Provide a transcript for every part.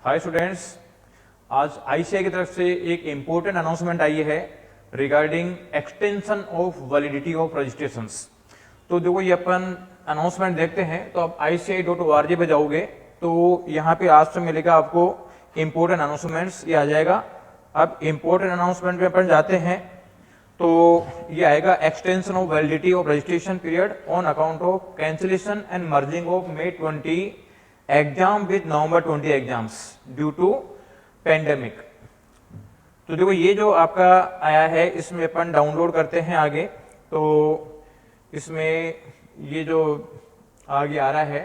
Hi students, आज ICAI की तरफ से एक इम्पोर्टेंट अनाउंसमेंट आई है regarding extension of validity of registrations. तो देखो ये अपन अनाउंसमेंट देखते हैं। तो आप ICAI.org पे जाओगे तो यहाँ पे आज से मिलेगा आपको इम्पोर्टेंट अनाउंसमेंट्स, ये आ जाएगा। अब इम्पोर्टेंट अनाउंसमेंट पे अपन जाते हैं तो ये आएगा extension of validity of registration period on account of cancellation and merging of May 20 exam with November 20 exams due to pandemic. तो देखो ये जो आपका आया है इसमें अपन डाउनलोड करते हैं आगे। तो इसमें ये जो आगे आ रहा है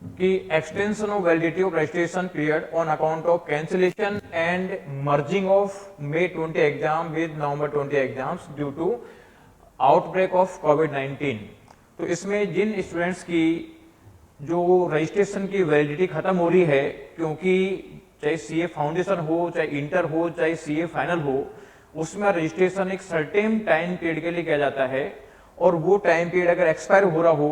कि extension of validity of registration period on account of cancellation and merging of May 20 exam with November 20 exams due to outbreak of कोविड-19। तो इसमें जिन स्टूडेंट्स की जो रजिस्ट्रेशन की वैलिडिटी खत्म हो रही है, क्योंकि चाहे सीए फाउंडेशन हो, चाहे इंटर हो, चाहे सीए फाइनल हो, उसमें रजिस्ट्रेशन एक सर्टेन टाइम पीरियड के लिए किया जाता है और वो टाइम पीरियड अगर एक्सपायर हो रहा हो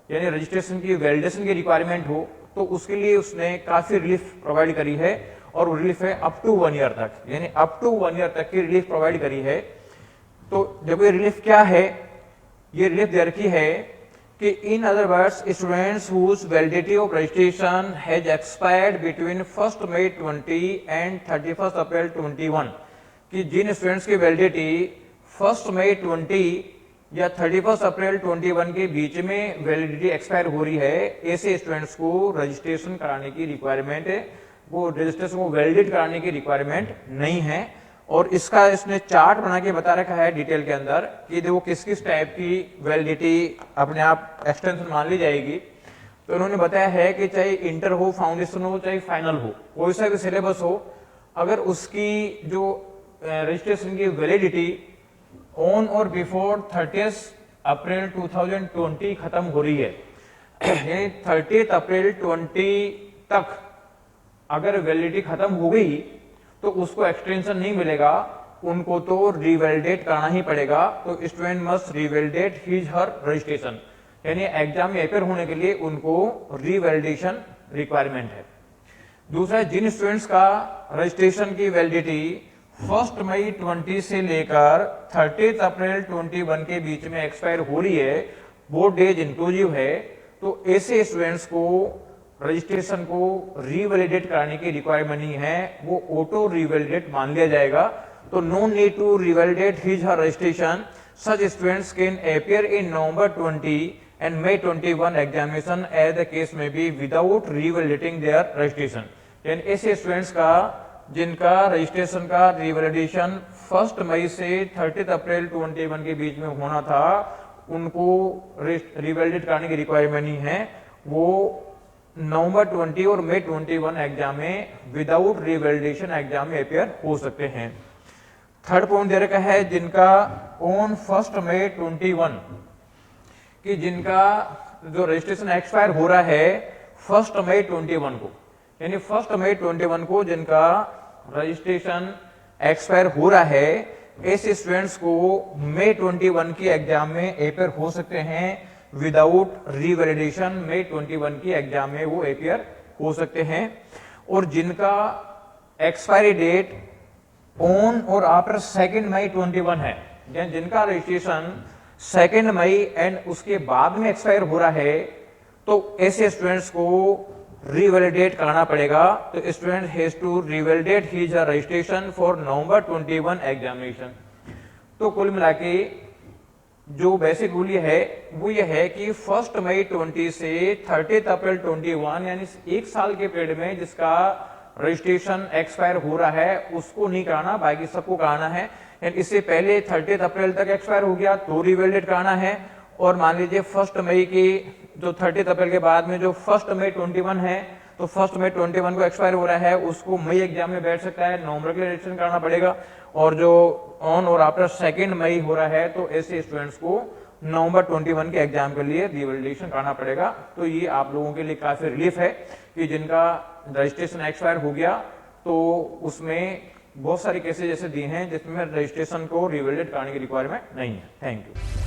यानी रजिस्ट्रेशन की वैलिडेशन की रिक्वायरमेंट हो तो उसके लिए उसने काफी रिलीफ प्रोवाइड करी है और वो रिलीफ है अप टू 1 ईयर तक, यानी अप टू 1 ईयर तक की रिलीफ प्रोवाइड करी है। तो जब ये रिलीफ क्या है, ये रिलीफ दे रखी है कि in other words students whose validity of registration has expired between 1 May 20 and 31 April 21, कि जिन स्टूडेंट्स की वैलिडिटी 1 May 20 या 31 April 21 के बीच में वैलिडिटी एक्सपायर हो रही है, ऐसे स्टूडेंट्स को रजिस्ट्रेशन कराने की रिक्वायरमेंट है, वो रजिस्ट्रेशन को वैलिडेट कराने की रिक्वायरमेंट नहीं है। और इसका इसने चार्ट बना के बता रखा है डिटेल के अंदर कि देखो किस किस टाइप की वैलिडिटी अपने आप एक्सटेंशन मान ली जाएगी। तो उन्होंने बताया है कि चाहे इंटर हो, फाउंडेशन हो, चाहे फाइनल हो, कोई सा भी सिलेबस हो, अगर उसकी जो रजिस्ट्रेशन की वैलिडिटी ऑन और बिफोर 30 अप्रैल 2020 खत्म हो रही है, यानी 30 अप्रैल 20 तक अगर वैलिडिटी खत्म हो गई तो उसको एक्सटेंशन नहीं मिलेगा, उनको तो रिवैलिडेट कराना ही पड़ेगा। तो student must revalidate his her registration, यानी एग्जाम में अपेयर होने के लिए उनको रिवैलिडेशन रिक्वायरमेंट है। दूसरा, जिन स्टूडेंट्स का रजिस्ट्रेशन की वैलिडिटी 1 May 20 से लेकर 30 अप्रैल 21 के बीच में एक्सपायर हो रही है, बोथ डेज इंक्लूसिव है, तो ऐसे स्टूडेंट्स को रजिस्ट्रेशन को रिवैलिडेट कराने की रिक्वायरमेंट नहीं है, वो ऑटो रिवैलिडेट मान लिया जाएगा। तो no need to revalidate his her registration, such students can appear in November 20 and May 21 examination as the case में be without revalidating their registration. यानी ऐसे स्टूडेंट्स का जिनका रजिस्ट्रेशन का रिवैलिडेशन 1 मई से 30 अप्रैल 21 के बीच में होना था, उनको रिवैलिडेट कराने की रिक्वायरमेंट नहीं है, वो November 20 और May 21 एग्जाम में विदाउट रिवैलिडेशन एग्जाम में अपेयर हो सकते हैं। थर्ड पॉइंट दे रखा है जिनका ऑन 1 May 21, कि जिनका जो रजिस्ट्रेशन एक्सपायर हो रहा है 1 May 21 को, यानी 1 May 21 को जिनका रजिस्ट्रेशन एक्सपायर हो रहा है, ऐसे स्टूडेंट्स को May 21 की एग्जाम में अपेयर हो सकते हैं विदाउट रिवैलिडेशन। May 21 की एग्जाम में वो अपेयर हो सकते हैं। और जिनका एक्सपायरी डेट ऑन और आफ्टर 2 May 21 है, जिनका रजिस्ट्रेशन 2 मई एंड उसके बाद में एक्सपायर हो रहा है, तो ऐसे स्टूडेंट्स को रिवैलिडेट कराना पड़ेगा। तो student has to revalidate his registration for November 21 examination. तो कुल मिला के जो बेसिक रूल ये है वो ये है कि 1 May 20 से 30 अप्रैल 21, यानी एक साल के पीरियड में जिसका रजिस्ट्रेशन एक्सपायर हो रहा है उसको नहीं कराना, बाकी सबको कराना है। इससे पहले 30 अप्रैल तक एक्सपायर हो गया तो रिवैलिडेट कराना है। और मान लीजिए 1 मई की जो 30 अप्रैल के बाद में जो 1 May 21 है, तो 1 May 21 को एक्सपायर हो रहा है, उसको मई एग्जाम में बैठ सकता है, नवंबर के लिए रजिस्ट्रेशन कराना पड़ेगा। और जो ऑन और आफ्टर 2 मई हो रहा है, तो ऐसे स्टूडेंट्स को November 21 के एग्जाम के लिए रिवैलिडेशन कराना पड़ेगा। तो ये आप लोगों के लिए काफी रिलीफ है कि जिनका रजिस्ट्रेशन एक्सपायर हो गया तो उसमें बहुत सारे केसेस जैसे दिए हैं जिसमें रजिस्ट्रेशन को रिवैलिडेट कराने की रिक्वायरमेंट नहीं है। Thank you.